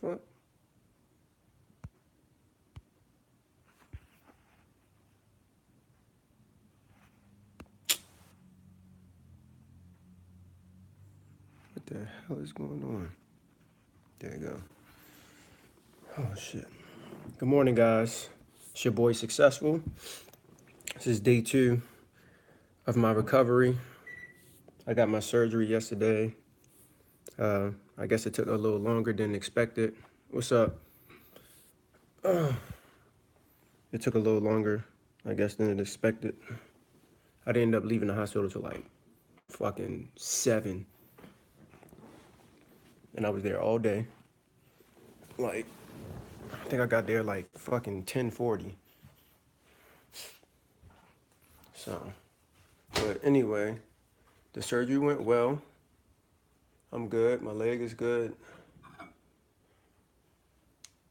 Fuck. What the hell is going on? There you go. Oh shit. Good morning, guys. It's your boy Successful. This is day 2 of my recovery. I got my surgery yesterday. I guess it took a little longer than expected. What's up? It took a little longer, I guess, than expected. I didn't end up leaving the hospital till like fucking 7, and I was there all day. Like, I think I got there like fucking 10:40. So, but anyway, the surgery went well. I'm good. My leg is good.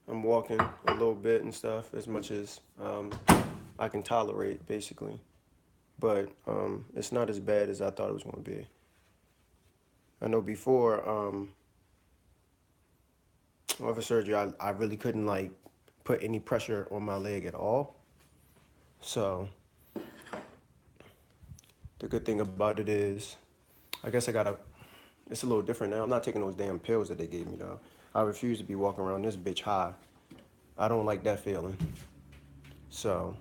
I'm walking a little bit and stuff as much as I can tolerate, basically. But it's not as bad as I thought it was going to be. I know before of a surgery, I really couldn't like put any pressure on my leg at all. So the good thing about it is, I guess it's a little different now. I'm not taking those damn pills that they gave me though. I refuse to be walking around this bitch high. I don't like that feeling. So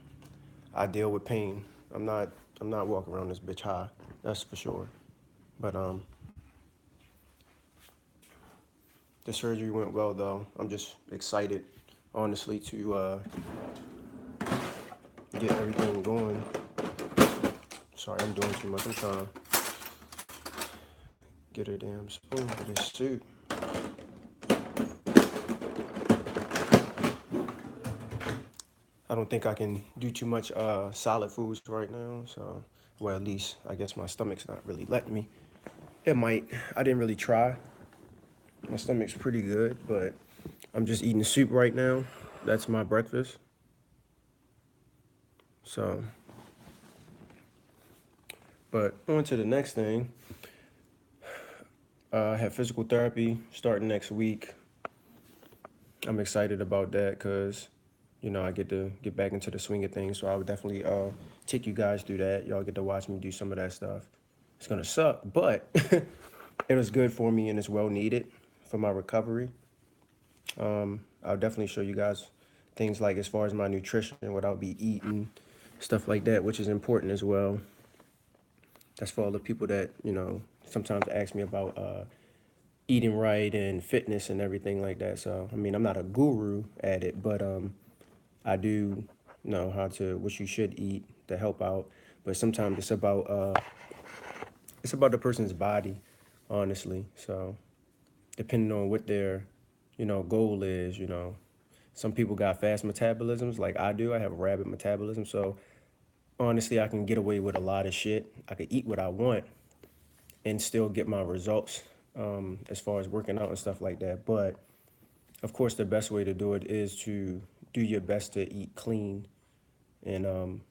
I deal with pain. I'm not walking around this bitch high. That's for sure. But the surgery went well though. I'm just excited, honestly, to get everything going. Sorry, I'm doing too much. I'm trying to get a damn spoon for this soup. I don't think I can do too much solid foods right now. So, well, at least I guess my stomach's not really letting me. It might. I didn't really try. My stomach's pretty good, but I'm just eating soup right now. That's my breakfast. So, but on to the next thing. I have physical therapy starting next week. I'm excited about that because, I get to get back into the swing of things. So I would definitely take you guys through that. Y'all get to watch me do some of that stuff. It's gonna suck, but it was good for me and it's well needed for my recovery. I'll definitely show you guys things like as far as my nutrition, what I'll be eating, stuff like that, which is important as well. That's for all the people that, sometimes ask me about eating right and fitness and everything like that. So, I mean, I'm not a guru at it, but I do know what you should eat to help out. But sometimes it's about the person's body, honestly. So, depending on what their, goal is, some people got fast metabolisms like I do. I have a rapid metabolism. So, honestly, I can get away with a lot of shit. I could eat what I want and still get my results as far as working out and stuff like that. But of course, the best way to do it is to do your best to eat clean and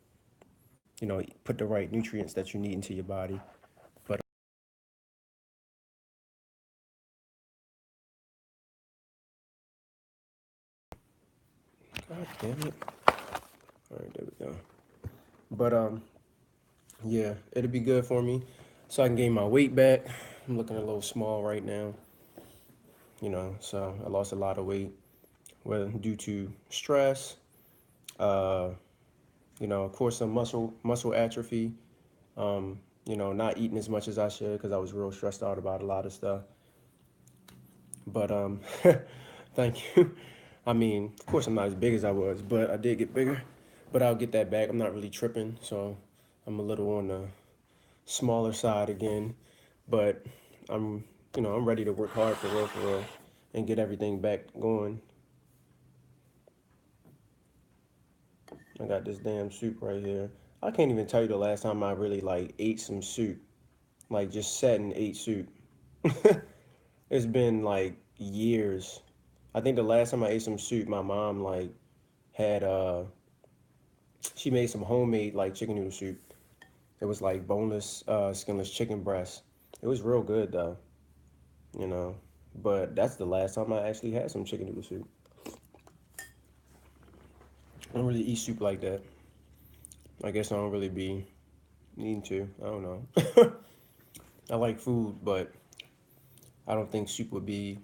put the right nutrients that you need into your body. But God damn it! All right, there we go. But yeah, it'll be good for me, so I can gain my weight back. I'm looking a little small right now, so I lost a lot of weight, well, due to stress. Uh, of course, some muscle atrophy. Not eating as much as I should because I was real stressed out about a lot of stuff. But thank you. I mean, of course, I'm not as big as I was, but I did get bigger. But I'll get that back. I'm not really tripping, so I'm a little on the smaller side again. But I'm, I'm ready to work hard for real, and get everything back going. I got this damn soup right here. I can't even tell you the last time I really like ate some soup, like just sat and ate soup. It's been like years. I think the last time I ate some soup, my mom like had she made some homemade like chicken noodle soup. It was like boneless, skinless chicken breast. It was real good though, you know. But that's the last time I actually had some chicken noodle soup. I don't really eat soup like that. I guess I don't really be needing to. I don't know. I like food, but I don't think soup would be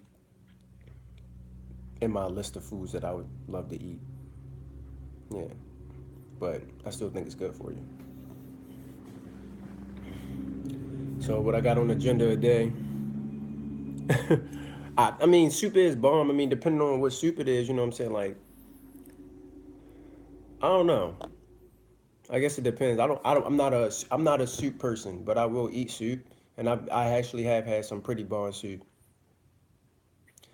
in my list of foods that I would love to eat. Yeah, but I still think it's good for you. So what I got on the agenda today, I mean, soup is bomb. I mean, depending on what soup it is, you know what I'm saying? Like, I don't know. I guess it depends. I'm not a soup person, but I will eat soup, and I actually have had some pretty bomb soup.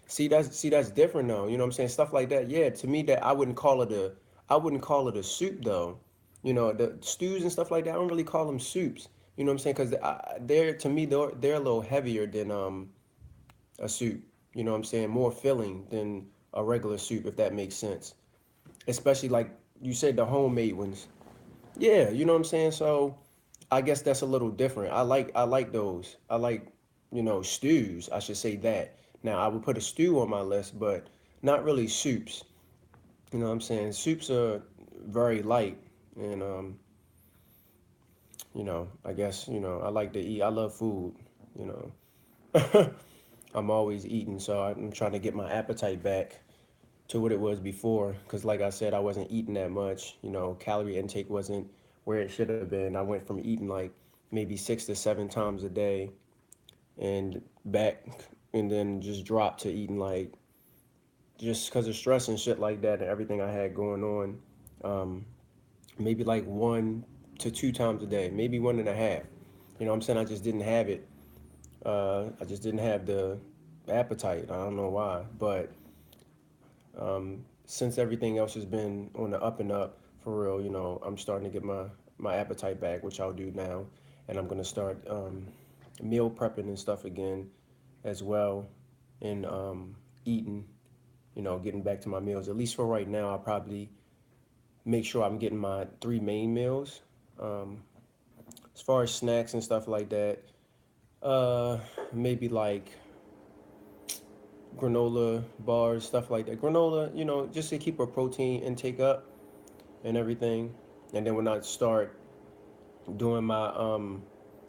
See that's different though. You know what I'm saying? Stuff like that. Yeah, to me that I wouldn't call it a soup though. You know, the stews and stuff like that, I don't really call them soups. You know what I'm saying? Because they're to me they're a little heavier than a soup. You know what I'm saying? More filling than a regular soup, if that makes sense. Especially like you said, the homemade ones. Yeah, you know what I'm saying? So I guess that's a little different. I like those. I like, stews. I should say that. Now I would put a stew on my list, but not really soups. You know what I'm saying? Soups are very light and I guess, I like to eat. I love food, you know. I'm always eating, so I'm trying to get my appetite back to what it was before. Because, like I said, I wasn't eating that much. You know, calorie intake wasn't where it should have been. I went from eating like maybe 6 to 7 times a day and back, and then just dropped to eating like just because of stress and shit like that and everything I had going on. Maybe like 1 to 2 times a day, maybe 1.5. You know what I'm saying? I just didn't have it. I just didn't have the appetite. I don't know why, but since everything else has been on the up and up for real, I'm starting to get my appetite back, which I'll do now, and I'm gonna start meal prepping and stuff again as well, and eating. Getting back to my meals. At least for right now, I'll probably make sure I'm getting my 3 main meals. Um, as far as snacks and stuff like that, uh, maybe like granola bars, stuff like that. Granola, just to keep a protein intake up and everything. And then when I start doing my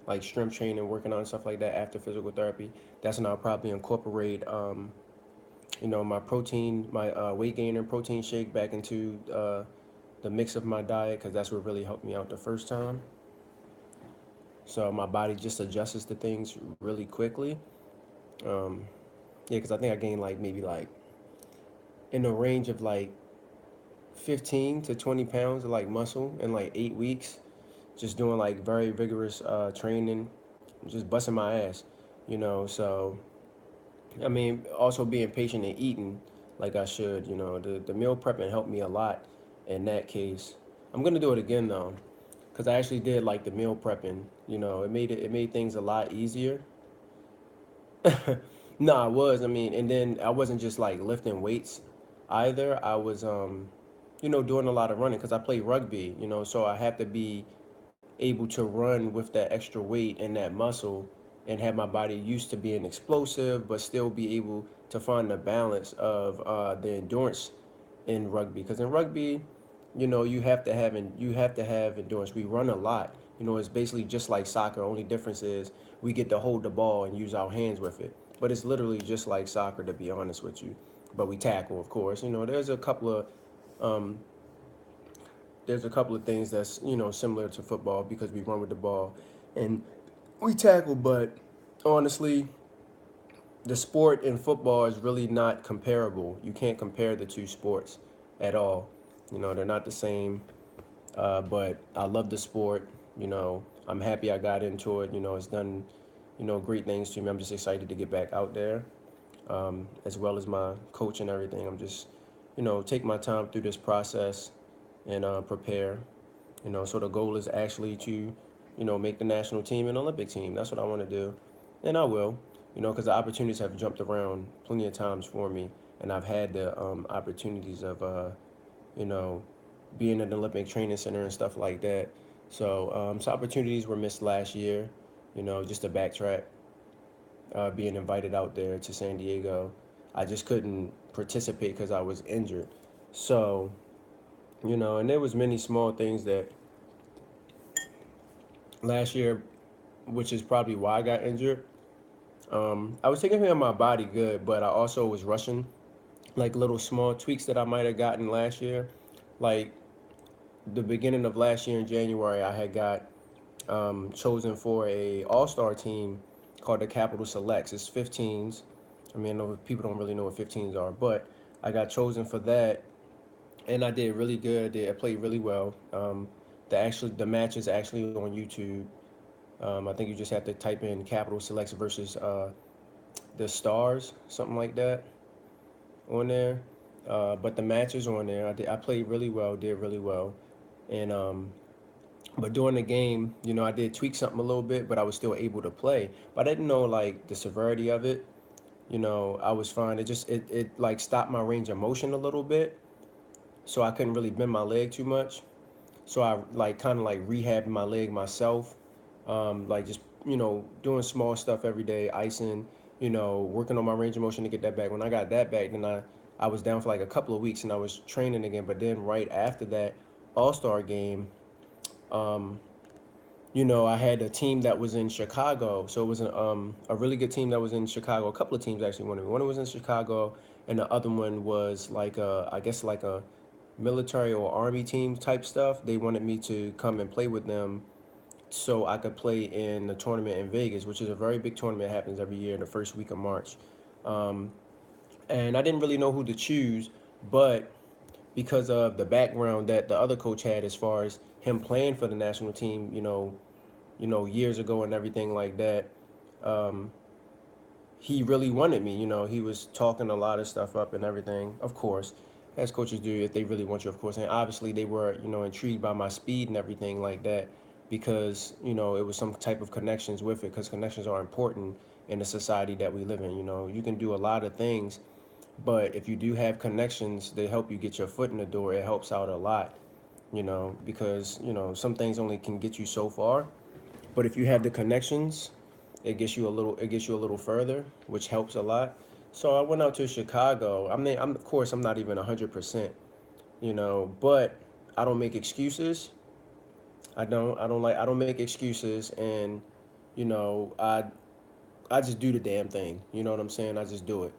like strength training, working on stuff like that after physical therapy, that's when I'll probably incorporate my protein, my weight gainer protein shake back into the mix of my diet because that's what really helped me out the first time. So my body just adjusts to things really quickly. Um, yeah, because I think I gained like maybe like in the range of like 15 to 20 pounds of like muscle in like 8 weeks, just doing like very vigorous training, just busting my ass, So I mean, also being patient and eating like I should, the meal prepping helped me a lot in that case. I'm gonna do it again though, because I actually did like the meal prepping. It made things a lot easier. No, I was. I mean, and then I wasn't just like lifting weights either. I was doing a lot of running because I play rugby, so I have to be able to run with that extra weight and that muscle and have my body used to being explosive, but still be able to find the balance of the endurance in rugby. Because in rugby, you have to have endurance. We run a lot. It's basically just like soccer. Only difference is we get to hold the ball and use our hands with it. But it's literally just like soccer, to be honest with you. But we tackle, of course. Um, there's a couple of things that's similar to football because we run with the ball and we tackle. But honestly, the sport in football is really not comparable. You can't compare the two sports at all. They're not the same. But I love the sport. I'm happy I got into it. It's done great things to me. I'm just excited to get back out there, as well as my coach and everything. I'm just take my time through this process and prepare. So the goal is actually to, make the national team and Olympic team. That's what I want to do, and I will. Because the opportunities have jumped around plenty of times for me, and I've had the opportunities of, you know, being in the Olympic Training Center and stuff like that. So opportunities were missed last year. Just to backtrack. being invited out there to San Diego. I just couldn't participate because I was injured. So, and there was many small things that last year, which is probably why I got injured. I was taking care of my body good, but I also was rushing like little small tweaks that I might have gotten last year. Like the beginning of last year in January, I had got chosen for a all-star team called the Capital Selects. It's 15s. I mean, I know people don't really know what 15s are, but I got chosen for that, and I did really good. I played really well. The match is actually on YouTube. I think you just have to type in Capital Selects versus the Stars, something like that, on there. But the match is on there. I played really well, did really well, and but during the game, I did tweak something a little bit, but I was still able to play. But I didn't know like the severity of it. I was fine. It like stopped my range of motion a little bit, so I couldn't really bend my leg too much. So I like kind of like rehabbed my leg myself, like just doing small stuff every day, icing, working on my range of motion to get that back. When I got that back, then I was down for like a couple of weeks and I was training again. But then right after that All Star game, um, I had a team that was in Chicago, so it was a really good team that was in Chicago. A couple of teams actually wanted me. One was in Chicago, and the other one was like I guess like a military or army team type stuff. They wanted me to come and play with them, so I could play in the tournament in Vegas, which is a very big tournament. It happens every year in the first week of March, um, and I didn't really know who to choose, but because of the background that the other coach had as far as him playing for the national team, years ago and everything like that, um, he really wanted me. He was talking a lot of stuff up and everything, of course, as coaches do if they really want you, of course. And obviously they were, intrigued by my speed and everything like that because, it was some type of connections with it because connections are important in the society that we live in. You can do a lot of things, but if you do have connections, they help you get your foot in the door. It helps out a lot, because, some things only can get you so far. But if you have the connections, it gets you a little further, which helps a lot. So I went out to Chicago. I mean, of course I'm not even 100%, but I don't make excuses. I don't make excuses, and you know I just do the damn thing. You know what I'm saying? I just do it.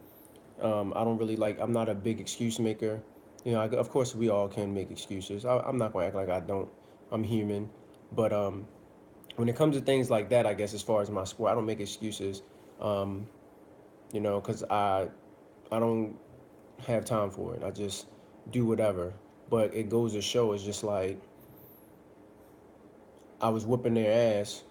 I don't really like. I'm not a big excuse maker. Of course we all can make excuses. I'm not gonna act like I don't. I'm human, but when it comes to things like that, I guess as far as my sport, I don't make excuses. Um, because I don't have time for it. I just do whatever. But it goes to show, it's just like I was whooping their ass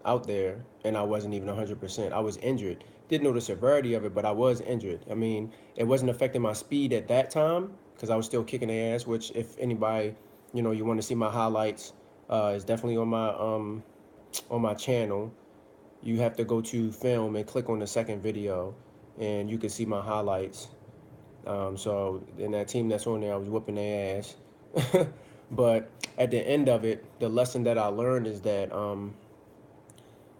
out there, and I wasn't even 100%. I was injured. Didn't know the severity of it, but I was injured. I mean, it wasn't affecting my speed at that time because I was still kicking their ass. Which, if anybody, you want to see my highlights, is definitely on my channel. You have to go to film and click on the second video, and you can see my highlights. So in that team that's on there, I was whooping their ass. But at the end of it, the lesson that I learned is that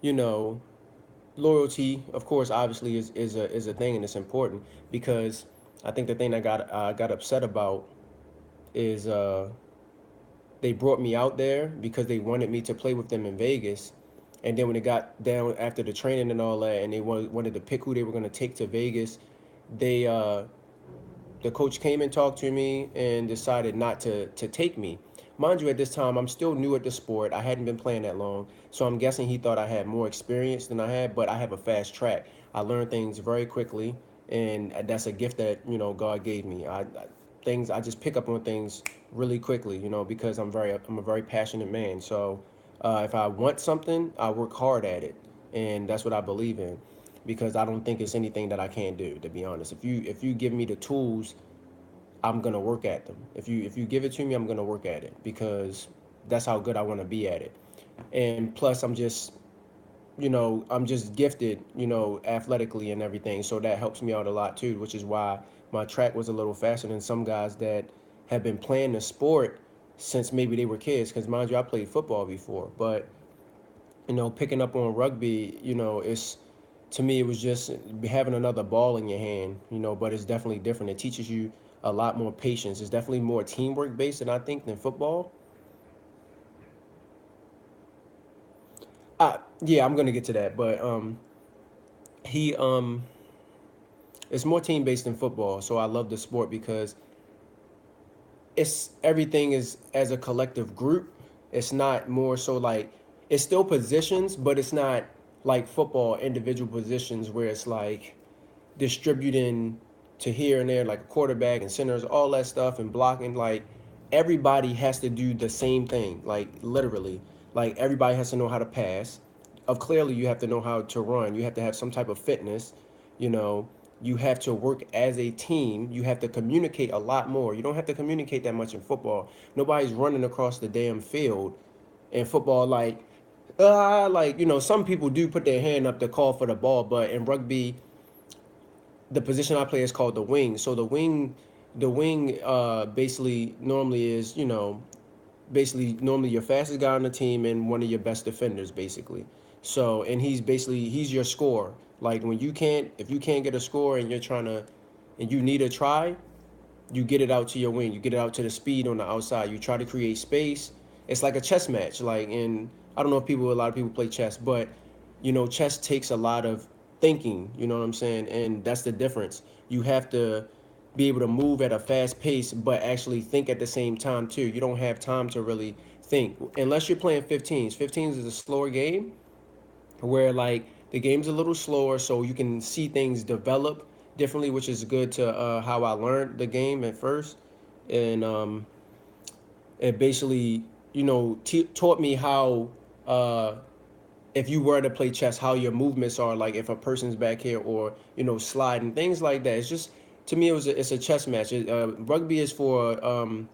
you know loyalty, of course, obviously is a thing, and it's important because I think the thing I got upset about is they brought me out there because they wanted me to play with them in Vegas. And then when it got down after the training and all that, and they wanted to pick who they were going to take to Vegas, they the coach came and talked to me and decided not to take me. Mind you, at this time, I'm still new at the sport. I hadn't been playing that long, so I'm guessing he thought I had more experience than I had. But I have a fast track. I learn things very quickly, and that's a gift that God gave me. I just pick up on things really quickly, because I'm a very passionate man. So if I want something, I work hard at it, and that's what I believe in because I don't think it's anything that I can't do. To be honest, if you give me the tools, I'm gonna work at them. If you give it to me, I'm gonna work at it because that's how good I want to be at it. And plus, I'm just gifted, athletically and everything. So that helps me out a lot too, which is why my track was a little faster than some guys that have been playing the sport since maybe they were kids. Because mind you, I played football before, but picking up on rugby, it's to me, it was just having another ball in your hand, you know, but it's definitely different. It teaches you a lot more patience. It's definitely more teamwork based, and I think, than football. Yeah, I'm gonna get to that, but he it's more team based than football. So I love the sport because it's everything is as a collective group. It's not more so like it's still positions, but it's not like football individual positions where it's like distributing to here and there, like a quarterback and centers, all that stuff, and blocking. Like everybody has to do the same thing, like literally. Like everybody has to know how to pass. Of clearly, you have to know how to run. You have to have some type of fitness. You know, you have to work as a team. You have to communicate a lot more. You don't have to communicate that much in football. Nobody's running across the damn field in football like, you know, some people do put their hand up to call for the ball, but in rugby, the position I play is called the wing. So the wing basically normally is, you know, basically normally your fastest guy on the team and one of your best defenders basically. So and he's your scorer. Like when you can't if you can't get a score and you're trying to and you need a try, you get it out to your wing. You get it out to the speed on the outside. You try to create space. It's like a chess match. Like in I don't know if a lot of people play chess, but you know, chess takes a lot of thinking. You know what I'm saying? And that's the difference. You have to be able to move at a fast pace, but actually think at the same time too. You don't have time to really think unless you're playing 15s. 15s is a slower game where like the game's a little slower, so you can see things develop differently, which is good to how I learned the game at first, and it basically taught me how if you were to play chess, how your movements are, like if a person's back here or sliding things like that. It's just to me it's a chess match. Rugby is for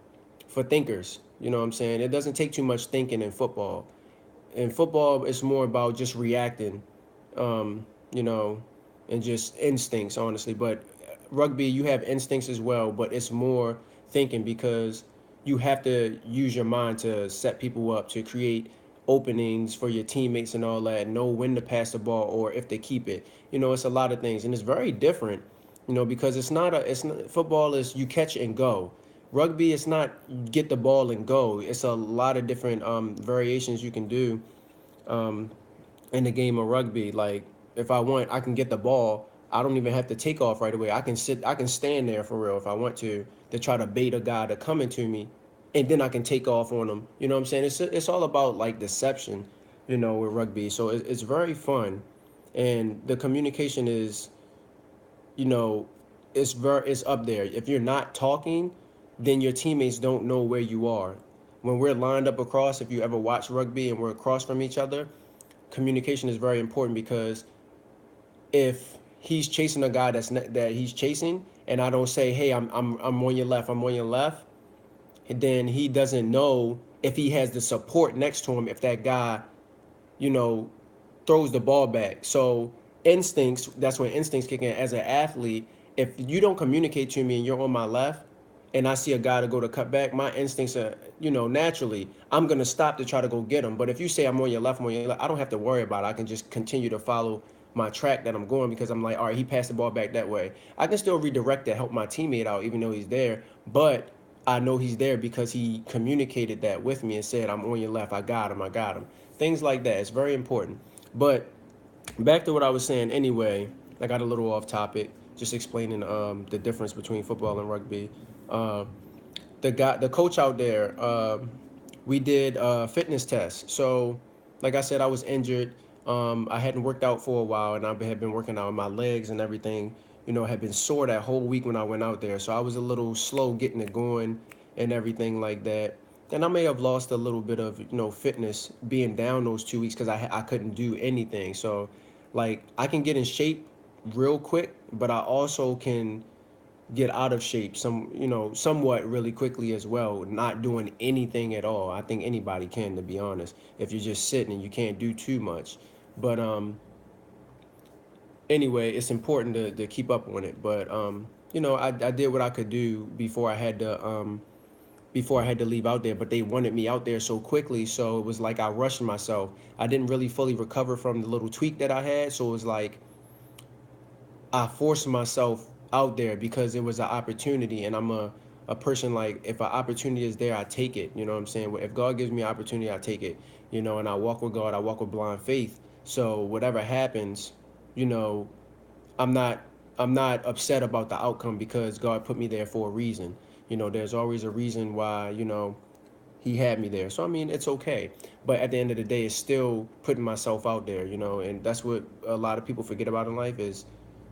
thinkers. You know what I'm saying? It doesn't take too much thinking in football. In football, it's more about just reacting, you know, and just instincts, honestly. But rugby, you have instincts as well, but it's more thinking because you have to use your mind to set people up, to create openings for your teammates and all that, know when to pass the ball or if to keep it. You know, it's a lot of things, and it's very different, because it's not football is you catch and go. Rugby, it's not get the ball and go. It's a lot of different variations you can do um, in the game of rugby. Like if I want, I can get the ball. I don't even have to take off right away. I can stand there for real if I want to try to bait a guy to come into me, and then I can take off on him. You know what I'm saying? It's all about like deception, with rugby. So it's very fun, and the communication is, you know, it's up there. If you're not talking, then your teammates don't know where you are. When we're lined up across, if you ever watch rugby and we're across from each other, communication is very important because if he's chasing a guy that he's chasing, and I don't say, "Hey, I'm on your left, I'm on your left," then he doesn't know if he has the support next to him if that guy, you know, throws the ball back. So instincts, that's when instincts kick in as an athlete. If you don't communicate to me and you're on my left and I see a guy to go to cut back, my instincts are, naturally, I'm going to stop to try to go get him. But if you say I'm on your left, I don't have to worry about it. I can just continue to follow my track that I'm going because I'm like, all right, he passed the ball back that way. I can still redirect to help my teammate out even though he's there. But I know he's there because he communicated that with me and said, I'm on your left. I got him. I got him. Things like that. It's very important. But back to what I was saying anyway, I got a little off topic, just explaining the difference between football and rugby. Uh, the coach out there, we did fitness tests. So, like I said, I was injured. I hadn't worked out for a while, and I had been working out on my legs and everything. Had been sore that whole week when I went out there. So I was a little slow getting it going and everything like that. And I may have lost a little bit of fitness being down those 2 weeks because I couldn't do anything. So, like I can get in shape real quick, but I also can get out of shape somewhat really quickly as well, not doing anything at all. I think anybody can, to be honest, if you're just sitting and you can't do too much. But anyway, it's important to keep up on it. But I did what I could do before I had to leave out there, but they wanted me out there so quickly, so it was like I rushed myself. I didn't really fully recover from the little tweak that I had, so it was like I forced myself out there because it was an opportunity, and I'm a person like if an opportunity is there, I take it. You know what I'm saying? If God gives me an opportunity, I take it. You know, and I walk with God, I walk with blind faith. So whatever happens, you know, I'm not I'm not upset about the outcome because God put me there for a reason. You know, there's always a reason why, he had me there. So I mean, it's okay. But at the end of the day, it's still putting myself out there, and that's what a lot of people forget about in life is,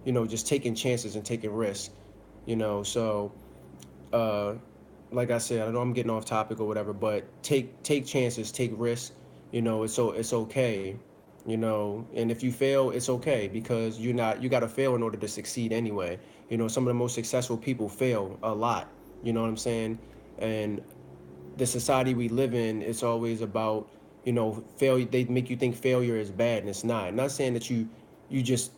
just taking chances and taking risks. So uh like I said, I know I'm getting off topic or whatever, but take chances, take risks. It's okay. And if you fail, it's okay because you got to fail in order to succeed anyway. Some of the most successful people fail a lot. You know what I'm saying? And the society we live in, it's always about, failure. They make you think failure is bad, and it's not. I'm not saying that you just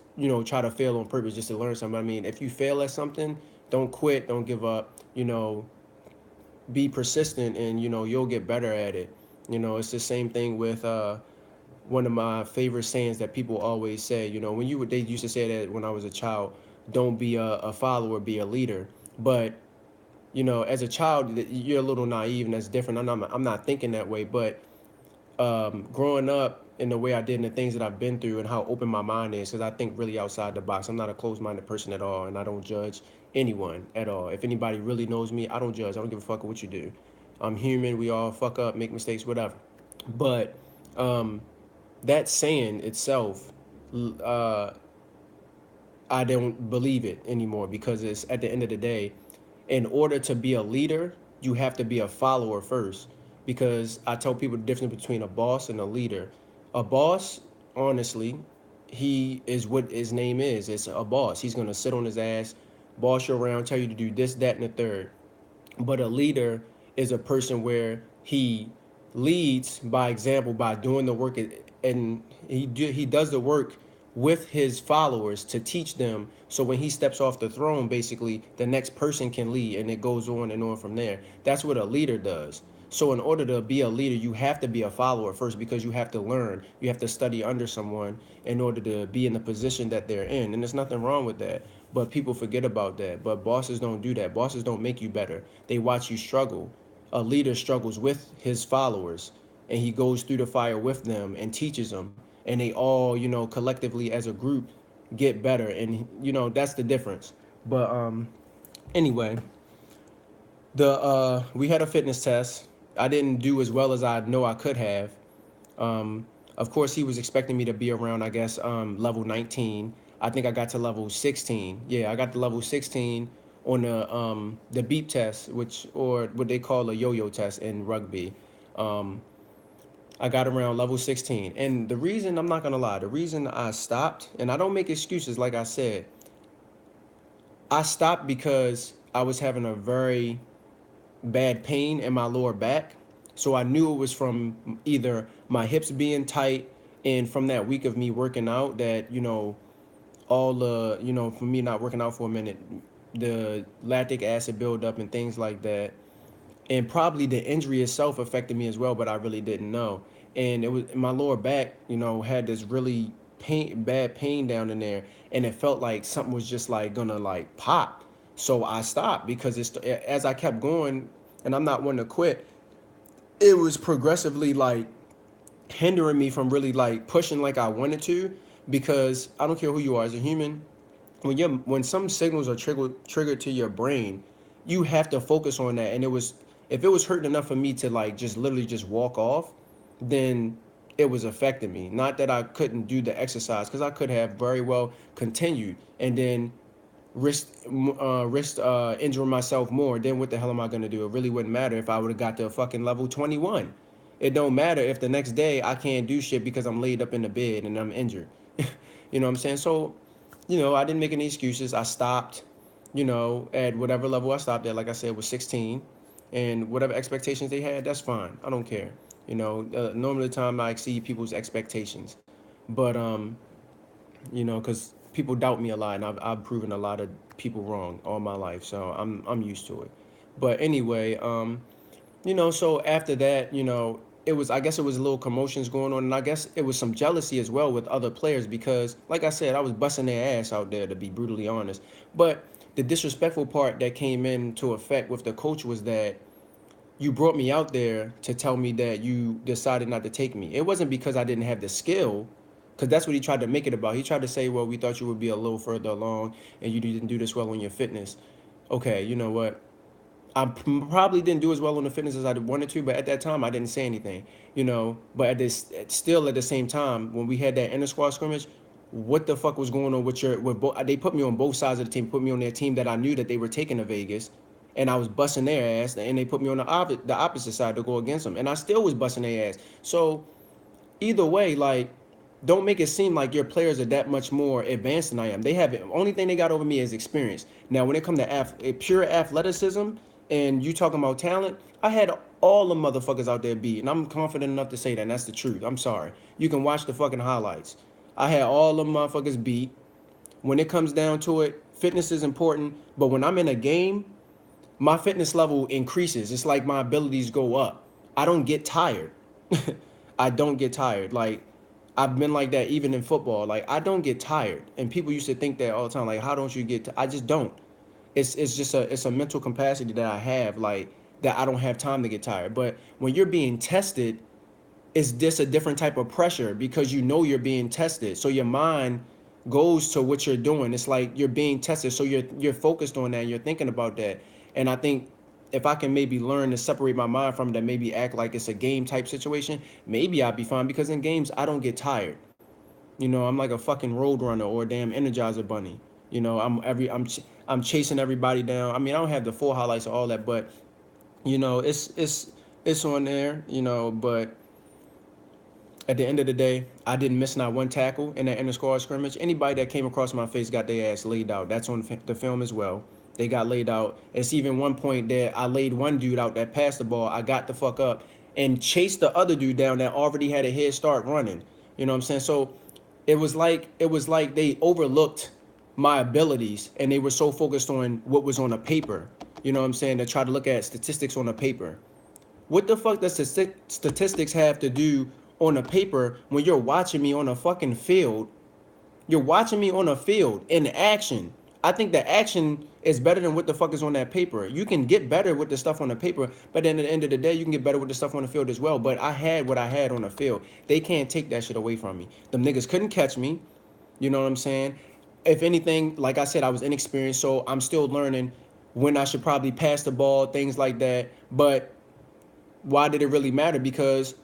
try to fail on purpose just to learn something. I mean, if you fail at something, don't quit, don't give up. Be persistent, and you'll get better at it. It's the same thing with one of my favorite sayings that people always say. They used to say that when I was a child, don't be a follower, be a leader. But as a child, you're a little naive, and that's different. I'm not thinking that way, but growing up in the way I did and the things that I've been through and how open my mind is, because I think really outside the box. I'm not a closed-minded person at all, and I don't judge anyone at all. If anybody really knows me, I don't judge. I don't give a fuck what you do. I'm human. We all fuck up, make mistakes, whatever. But that saying itself, uh, I don't believe it anymore because it's at the end of the day, in order to be a leader, you have to be a follower first. Because I tell people the difference between a boss and a leader. A boss, honestly, he is what his name is. It's a boss. He's gonna sit on his ass, boss you around, tell you to do this, that, and the third. But a leader is a person where he leads by example by doing the work, and he does the work with his followers to teach them. So when he steps off the throne, basically the next person can lead, and it goes on and on from there. That's what a leader does. So in order to be a leader, you have to be a follower first because you have to learn. You have to study under someone in order to be in the position that they're in. And there's nothing wrong with that. But people forget about that. But bosses don't do that. Bosses don't make you better. They watch you struggle. A leader struggles with his followers, and he goes through the fire with them and teaches them. And they all, collectively as a group get better. And, that's the difference. But anyway, we had a fitness test. I didn't do as well as I know I could have. Of course, he was expecting me to be around, I guess, level 19. I think I got to level 16. Yeah, I got to level 16 on the beep test, or what they call a yo-yo test in rugby. Um, I got around level 16. And the reason, I'm not gonna lie, the reason I stopped, and I don't make excuses, like I said, I stopped because I was having a very bad pain in my lower back. So I knew it was from either my hips being tight and from that week of me working out that, all the, for me not working out for a minute, the lactic acid buildup and things like that. And probably the injury itself affected me as well, but I really didn't know. And it was my lower back, had this really bad pain down in there, and it felt like something was just like gonna like pop. So I stopped because as I kept going, and I'm not one to quit. It was progressively like hindering me from really like pushing like I wanted to, because I don't care who you are as a human, when some signals are triggered to your brain, you have to focus on that. And if it was hurting enough for me to like just literally just walk off, then it was affecting me. Not that I couldn't do the exercise, because I could have very well continued and then risk injuring myself more. Then what the hell am I gonna do? It really wouldn't matter if I would have got to fucking level 21. It don't matter if the next day I can't do shit because I'm laid up in the bed and I'm injured. You know what I'm saying? So, I didn't make any excuses. I stopped, at whatever level I stopped at. Like I said, was 16, and whatever expectations they had, that's fine. I don't care. Normally the time I exceed people's expectations, but because people doubt me a lot, and I've proven a lot of people wrong all my life, so I'm used to it. But anyway, so after that, it was, I guess it was a little commotions going on, and I guess it was some jealousy as well with other players because, like I said, I was busting their ass out there, to be brutally honest. But the disrespectful part that came into effect with the coach was that you brought me out there to tell me that you decided not to take me. It wasn't because I didn't have the skill, because that's what he tried to make it about. He tried to say, well, we thought you would be a little further along and you didn't do this well on your fitness. Okay, you know what? I probably didn't do as well on the fitness as I wanted to, but at that time I didn't say anything, you know. But at this, still at the same time, when we had that inter squad scrimmage, what the fuck was going on with your with both? They put me on both sides of the team, put me on their team that I knew that they were taking to Vegas, and I was busting their ass, and they put me on the opposite side to go against them, and I still was busting their ass. So either way, like, don't make it seem like your players are that much more advanced than I am. They have only thing they got over me is experience. Now, when it comes to pure athleticism and you talking about talent, I had all the motherfuckers out there beat, and I'm confident enough to say that. And that's the truth. I'm sorry. You can watch the fucking highlights. I had all the motherfuckers beat. When it comes down to it, fitness is important, but when I'm in a game, my fitness level increases. It's like my abilities go up. I don't get tired. I don't get tired. Like, I've been like that even in football. Like, I don't get tired. And people used to think that all the time. Like, how don't you get? I just don't. It's just a mental capacity that I have. Like, that I don't have time to get tired. But when you're being tested, it's just a different type of pressure because you know you're being tested. So your mind goes to what you're doing. It's like you're being tested. So you're focused on that and you're thinking about that. And I think if I can maybe learn to separate my mind from that, maybe act like it's a game type situation, maybe I'll be fine because in games I don't get tired. You know, I'm like a fucking road runner or a damn Energizer bunny. You know, I'm chasing everybody down. I mean, I don't have the full highlights of all that, but you know, it's on there. You know, but at the end of the day, I didn't miss not one tackle in that inter squad scrimmage. Anybody that came across my face got their ass laid out. That's on the film as well. They got laid out. It's even one point that I laid one dude out that passed the ball. I got the fuck up and chased the other dude down that already had a head start running. You know what I'm saying? So it was like they overlooked my abilities and they were so focused on what was on the paper. You know what I'm saying? They try to look at statistics on the paper. What the fuck does statistics have to do on a paper when you're watching me on a fucking field? You're watching me on a field in action. I think the action is better than what the fuck is on that paper. You can get better with the stuff on the paper, but then at the end of the day, you can get better with the stuff on the field as well. But I had what I had on the field. They can't take that shit away from me. Them niggas couldn't catch me. You know what I'm saying? If anything, like I said, I was inexperienced, so I'm still learning when I should probably pass the ball, things like that. But why did it really matter? Because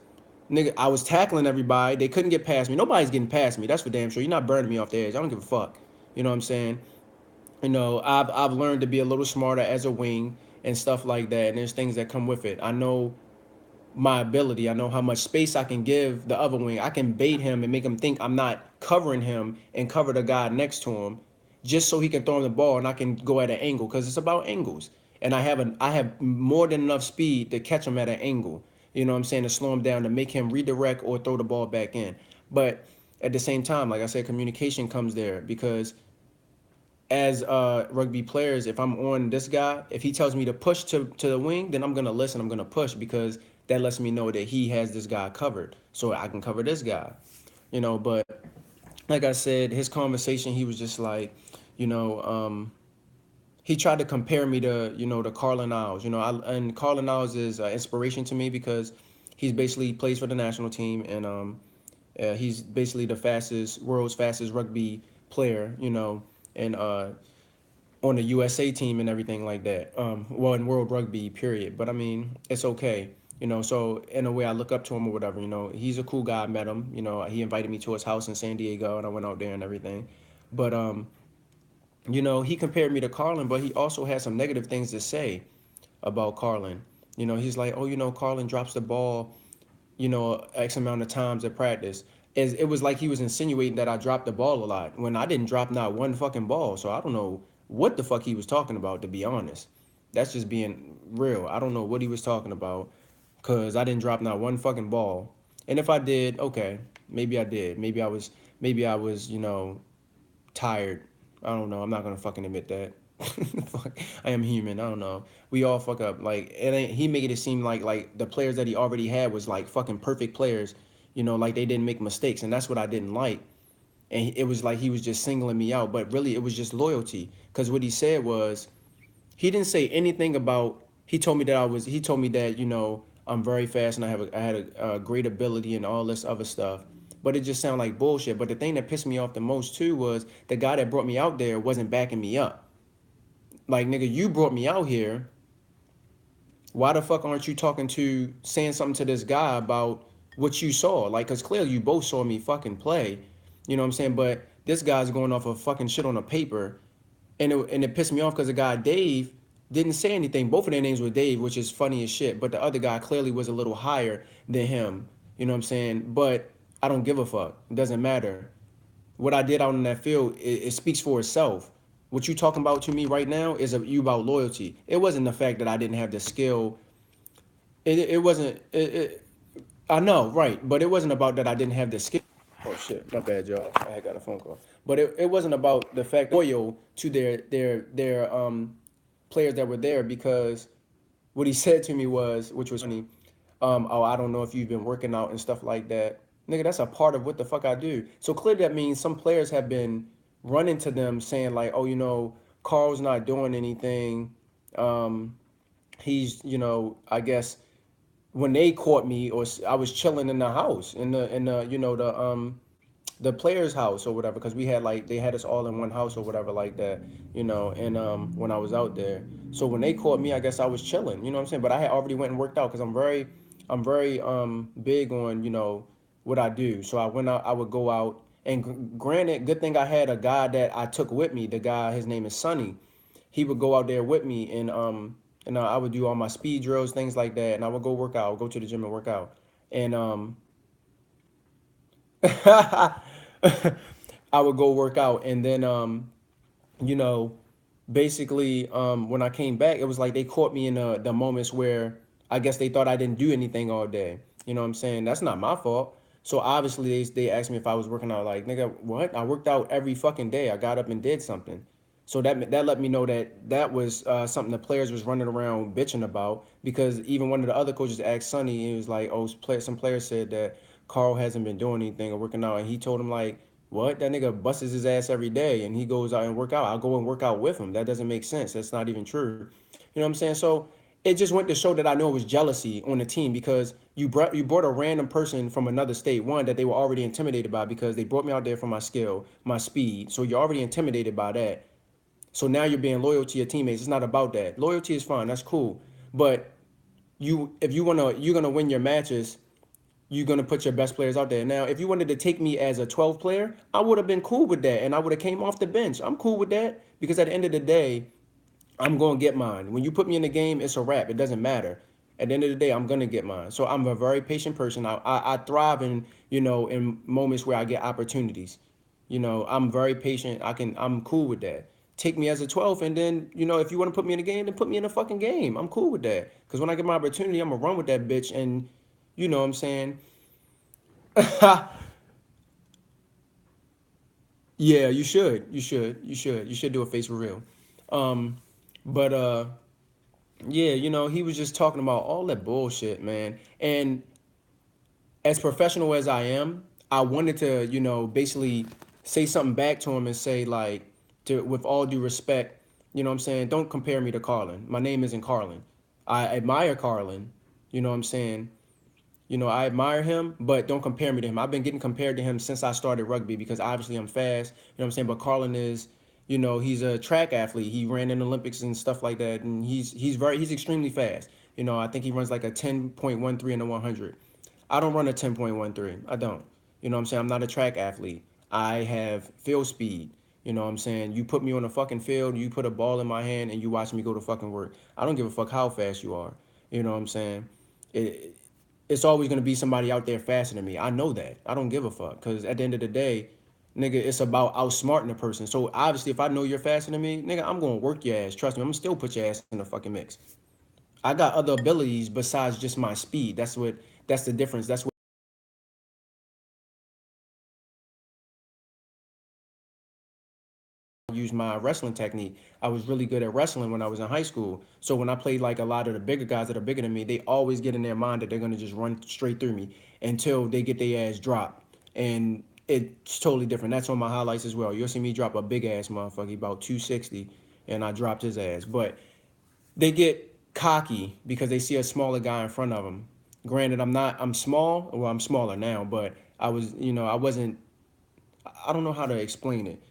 nigga, I was tackling everybody. They couldn't get past me. Nobody's getting past me. That's for damn sure. You're not burning me off the edge. I don't give a fuck. You know what I'm saying? You know, I've learned to be a little smarter as a wing and stuff like that. And there's things that come with it. I know my ability. I know how much space I can give the other wing. I can bait him and make him think I'm not covering him and cover the guy next to him, just so he can throw him the ball and I can go at an angle because it's about angles. And I have more than enough speed to catch him at an angle. You know what I'm saying, to slow him down, to make him redirect or throw the ball back in. But at the same time, like I said, communication comes there because as rugby players, if I'm on this guy, if he tells me to push to the wing, then I'm gonna listen. I'm gonna push because that lets me know that he has this guy covered, so I can cover this guy. You know, but like I said, his conversation, he was just like, you know, he tried to compare me to, you know, to Carlin Isles. You know, and Carlin Isles is inspiration to me because he's basically plays for the national team and he's basically the world's fastest rugby player. You know, and on the USA team and everything like that. Well, in World Rugby, period. But I mean, it's okay. You know, so in a way, I look up to him or whatever. You know, he's a cool guy. I met him. You know, he invited me to his house in San Diego, and I went out there and everything. But you know, he compared me to Carlin, but he also had some negative things to say about Carlin. You know, he's like, oh, you know, Carlin drops the ball, you know, X amount of times at practice. It was like he was insinuating that I dropped the ball a lot when I didn't drop not one fucking ball. So I don't know what the fuck he was talking about, to be honest. That's just being real. I don't know what he was talking about because I didn't drop not one fucking ball. And if I did, okay, maybe I did. Maybe I was, you know, tired. I don't know. I'm not gonna fucking admit that. Fuck, I am human. I don't know. We all fuck up. Like, it ain't, he made it seem like the players that he already had was like fucking perfect players. You know, like they didn't make mistakes, and that's what I didn't like. And it was like he was just singling me out, but really it was just loyalty. Because what he said was, he didn't say anything about. He told me that I was. He told me that, you know, I'm very fast and I had a great ability and all this other stuff. But it just sounded like bullshit. But the thing that pissed me off the most too was the guy that brought me out there wasn't backing me up. Like, nigga, you brought me out here. Why the fuck aren't you saying something to this guy about what you saw? Like, cause clearly you both saw me fucking play. You know what I'm saying? But this guy's going off of fucking shit on a paper, and it pissed me off because the guy Dave didn't say anything. Both of their names were Dave, which is funny as shit. But the other guy clearly was a little higher than him. You know what I'm saying? But I don't give a fuck. It doesn't matter. What I did out in that field, it speaks for itself. What you talking about to me right now is you about loyalty. It wasn't the fact that I didn't have the skill. It wasn't. I know, right? But it wasn't about that I didn't have the skill. Oh shit, my bad, y'all. I had got a phone call. But it wasn't about the fact loyal to their players that were there, because what he said to me was, which was funny, oh, I don't know if you've been working out and stuff like that. Nigga, that's a part of what the fuck I do. So clearly that means some players have been running to them saying like, oh, you know, Carl's not doing anything. Um, he's, you know, I guess when they caught me, or I was chilling in the house in the you know the players house or whatever, because we had like they had us all in one house or whatever like that, you know. And when I was out there, so when they caught me, I guess I was chilling, you know what I'm saying. But I had already went and worked out because I'm very big on, you know, what I do. So I went out, I would go out, and granted, good thing I had a guy that I took with me. The guy, his name is Sonny. He would go out there with me, and I would do all my speed drills, things like that, and I would go work out. I would go to the gym and work out. And I would go work out, and then you know, basically when I came back, it was like they caught me in the moments where I guess they thought I didn't do anything all day. You know what I'm saying? That's not my fault. So obviously they asked me if I was working out. Like, nigga, what? I worked out every fucking day. I got up and did something. So that let me know that that was something the players was running around bitching about, because even one of the other coaches asked Sonny, he was like, oh, some players said that Carl hasn't been doing anything or working out, and he told him like, what? That nigga busts his ass every day and he goes out and work out. I'll go and work out with him. That doesn't make sense. That's not even true. You know what I'm saying? So it just went to show that I know it was jealousy on the team, because you brought a random person from another state, one that they were already intimidated by because they brought me out there for my skill, my speed. So you're already intimidated by that. So now you're being loyal to your teammates. It's not about that. Loyalty is fine. That's cool. But if you're gonna win your matches, you're gonna put your best players out there. Now, if you wanted to take me as a 12 player, I would have been cool with that, and I would have came off the bench. I'm cool with that, because at the end of the day, I'm gonna get mine. When you put me in the game, it's a wrap. It doesn't matter. At the end of the day, I'm gonna get mine. So I'm a very patient person. I thrive in, you know, in moments where I get opportunities. You know, I'm very patient. I'm cool with that. Take me as a 12, and then, you know, if you want to put me in a game, then put me in a fucking game. I'm cool with that. Because when I get my opportunity, I'm gonna run with that bitch, and you know what I'm saying. Yeah, you should. You should. You should. You should do a face reveal. Um, but yeah, you know, he was just talking about all that bullshit, man. And as professional as I am, I wanted to, you know, basically say something back to him and say like, with all due respect, you know what I'm saying, don't compare me to Carlin. My name isn't Carlin. I admire Carlin, you know what I'm saying? You know, I admire him, but don't compare me to him. I've been getting compared to him since I started rugby, because obviously I'm fast, you know what I'm saying? But Carlin is, you know, he's a track athlete. He ran in the Olympics and stuff like that, and he's extremely fast. You know, I think he runs like a 10.13 in the 100. I don't run a 10.13. I don't. You know what I'm saying? I'm not a track athlete. I have field speed. You know what I'm saying? You put me on a fucking field, you put a ball in my hand, and you watch me go to fucking work. I don't give a fuck how fast you are. You know what I'm saying? It, it's always gonna be somebody out there faster than me. I know that. I don't give a fuck. Cause at the end of the day, nigga, it's about outsmarting a person. So obviously, if I know you're faster than me, nigga, I'm gonna work your ass. Trust me, I'm gonna still put your ass in the fucking mix. I got other abilities besides just my speed. That's the difference. That's what used my wrestling technique. I was really good at wrestling when I was in high school. So when I played like a lot of the bigger guys that are bigger than me, they always get in their mind that they're gonna just run straight through me until they get their ass dropped. And it's totally different. That's on my highlights as well. You'll see me drop a big ass motherfucker, about 260, and I dropped his ass. But they get cocky because they see a smaller guy in front of them. Granted, I'm small. Well, I'm smaller now, but I was, I wasn't, I don't know how to explain it.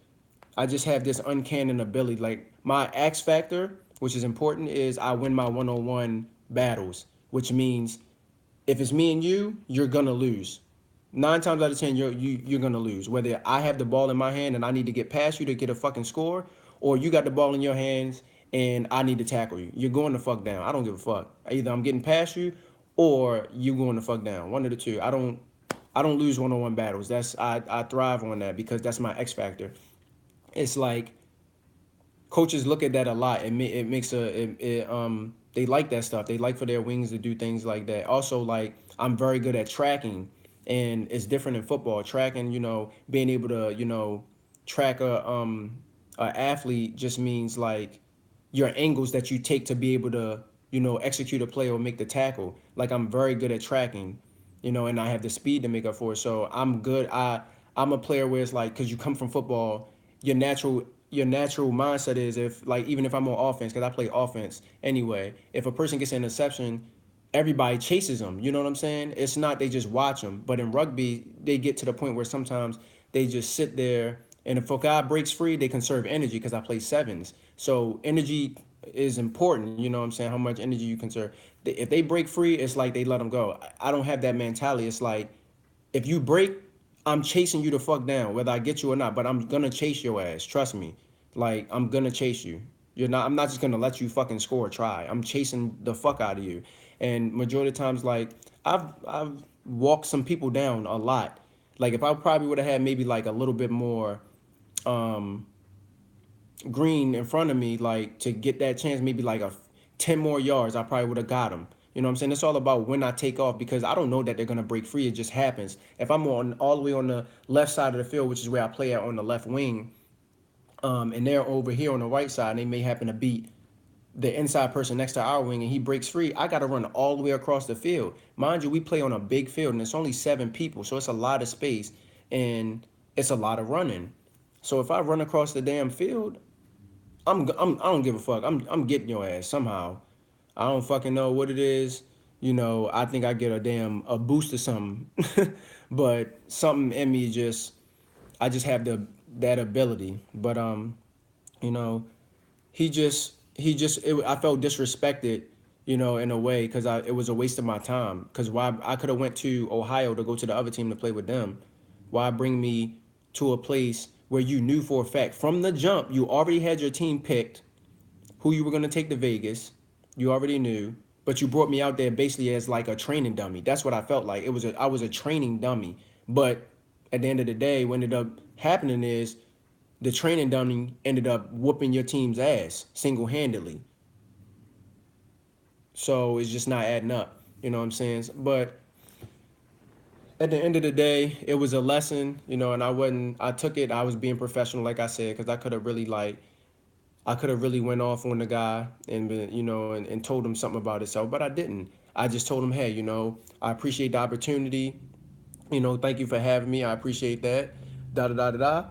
I just have this uncanny ability. Like my X factor, which is important, is I win my one-on-one battles, which means if it's me and you, you're gonna lose. 9 times out of 10, you're gonna lose. Whether I have the ball in my hand and I need to get past you to get a fucking score, or you got the ball in your hands and I need to tackle you. You're going the fuck down. I don't give a fuck. Either I'm getting past you, or you going the fuck down. One of the two. I don't lose one-on-one battles. I thrive on that because that's my X factor. It's like coaches look at that a lot. It makes they like that stuff. They like for their wings to do things like that. Also, like I'm very good at tracking, and it's different in football. Tracking, being able to track a athlete just means like your angles that you take to be able to execute a play or make the tackle. Like I'm very good at tracking, and I have the speed to make up for it. So I'm good. I'm a player where it's like because you come from football, your natural mindset is if like even if I'm on offense because I play offense anyway. If a person gets an interception, everybody chases them. You know what I'm saying? It's not they just watch them. But in rugby, they get to the point where sometimes they just sit there. And if a guy breaks free, they conserve energy because I play sevens. So energy is important. You know what I'm saying? How much energy you conserve. If they break free, it's like they let them go. I don't have that mentality. It's like if you break, I'm chasing you the fuck down, whether I get you or not. But I'm gonna chase your ass. Trust me. Like I'm gonna chase you. I'm not just gonna let you fucking score a try. I'm chasing the fuck out of you. And majority of the times, like I've walked some people down a lot. Like if I probably would have had maybe like a little bit more um green in front of me, like to get that chance, maybe like 10 more yards, I probably would have got him. You know what I'm saying? It's all about when I take off because I don't know that they're gonna break free. It just happens. If I'm on all the way on the left side of the field, which is where I play at on the left wing, and they're over here on the right side, and they may happen to beat the inside person next to our wing, and he breaks free, I got to run all the way across the field. Mind you, we play on a big field, and it's only 7 people, so it's a lot of space, and it's a lot of running. So if I run across the damn field, I don't give a fuck. I'm getting your ass somehow. I don't fucking know what it is. I think I get a boost or something, but something in me I just have that ability. But you know, I felt disrespected, in a way because it was a waste of my time. Because why I could have went to Ohio to go to the other team to play with them. Why bring me to a place where you knew for a fact from the jump you already had your team picked, who you were gonna take to Vegas. You already knew, but you brought me out there basically as like a training dummy. That's what I felt like. I was a training dummy. But at the end of the day, what ended up happening is the training dummy ended up whooping your team's ass single-handedly. So it's just not adding up. You know what I'm saying? But at the end of the day, it was a lesson, and I took it, I was being professional, like I said, because I could have really went off on the guy and been, and told him something about himself, but I didn't. I just told him, hey, I appreciate the opportunity. Thank you for having me. I appreciate that. Da da da da da.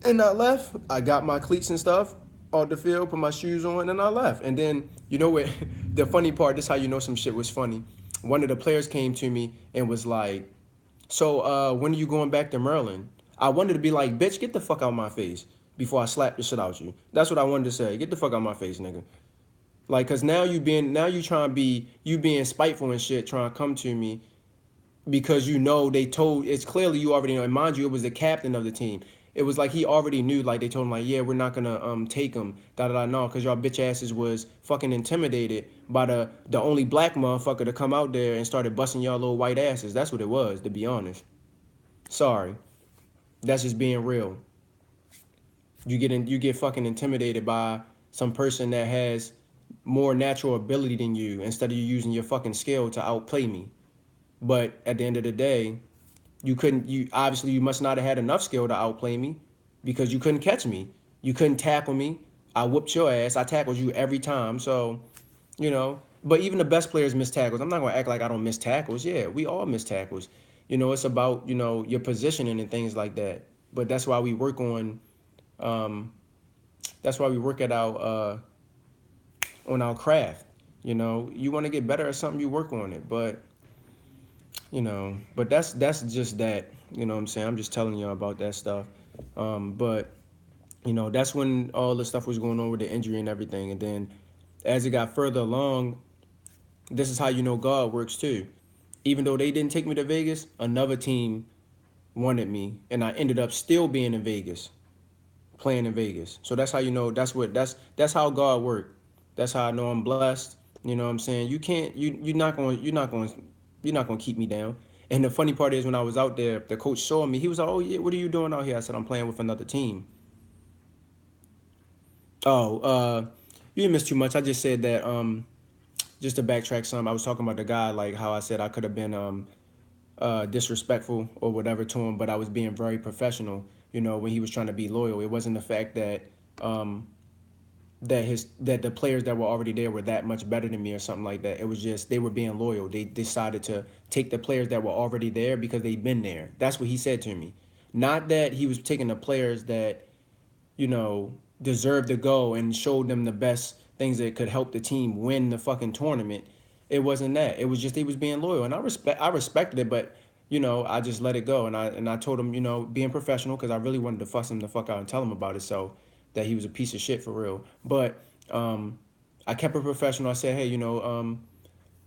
And I left. I got my cleats and stuff off the field, put my shoes on, and I left. And then, what? The funny part, this is how you know some shit was funny. One of the players came to me and was like, so when are you going back to Maryland? I wanted to be like, bitch, get the fuck out of my face before I slap the shit out you. That's what I wanted to say. Get the fuck out of my face, nigga. Like, cause now you trying to be, you being spiteful and shit, trying to come to me because it's clearly you already know. And mind you, it was the captain of the team. It was like he already knew, like they told him, like, yeah, we're not gonna take him, da da da, no, cause y'all bitch asses was fucking intimidated by the only black motherfucker to come out there and started busting y'all little white asses. That's what it was, to be honest. Sorry, that's just being real. You get fucking intimidated by some person that has more natural ability than you instead of you using your fucking skill to outplay me. But at the end of the day, you must not have had enough skill to outplay me because you couldn't catch me. You couldn't tackle me. I whooped your ass. I tackled you every time. So, you know, but even the best players miss tackles. I'm not going to act like I don't miss tackles. Yeah, we all miss tackles. You know, it's about, you know, your positioning and things like that. But that's why we work um, that's why we work on our craft. You know, you want to get better at something, you work on it. But, you know, but that's just that. You know what I'm saying? I'm just telling y'all about that stuff. But you know, that's when all the stuff was going on with the injury and everything. And then as it got further along, this is how you know God works too. Even though they didn't take me to Vegas, another team wanted me, and I ended up still being in Vegas, playing in Vegas. So that's how you know that's how God worked. That's how I know I'm blessed. You know what I'm saying? You can't you're not going to keep me down. And the funny part is when I was out there, the coach saw me. He was like, "Oh yeah, what are you doing out here?" I said, "I'm playing with another team." Oh, you didn't miss too much. I just said that just to backtrack some, I was talking about the guy, like how I said I could have been disrespectful or whatever to him, but I was being very professional, you know, when he was trying to be loyal. It wasn't the fact that um that the players that were already there were that much better than me or something like that. It was just they were being loyal. They decided to take the players that were already there because they'd been there. That's what he said to me. Not that he was taking the players that, you know, deserved to go and showed them the best things that could help the team win the fucking tournament. It wasn't that. It was just he was being loyal, and I respected it, but you know, I just let it go, and I told him, you know, being professional because I really wanted to fuss him the fuck out and tell him about it, so that he was a piece of shit for real. But I kept it professional. I said, hey, you know,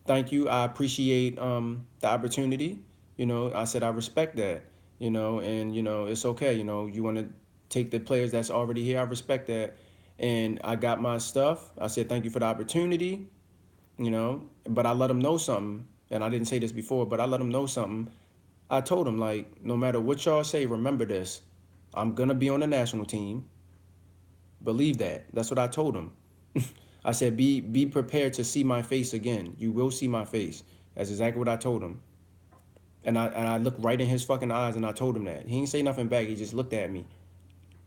thank you. I appreciate the opportunity. You know, I said I respect that. You know, and you know it's okay. You know, you want to take the players that's already here. I respect that, and I got my stuff. I said thank you for the opportunity. You know, but I let them know something, and I didn't say this before, but I let them know something. I told them like, no matter what y'all say, remember this. I'm gonna be on the national team. Believe that. That's what I told him. I said, be prepared to see my face again. You will see my face. That's exactly what I told him. And I looked right in his fucking eyes and I told him that. He didn't say nothing back. He just looked at me.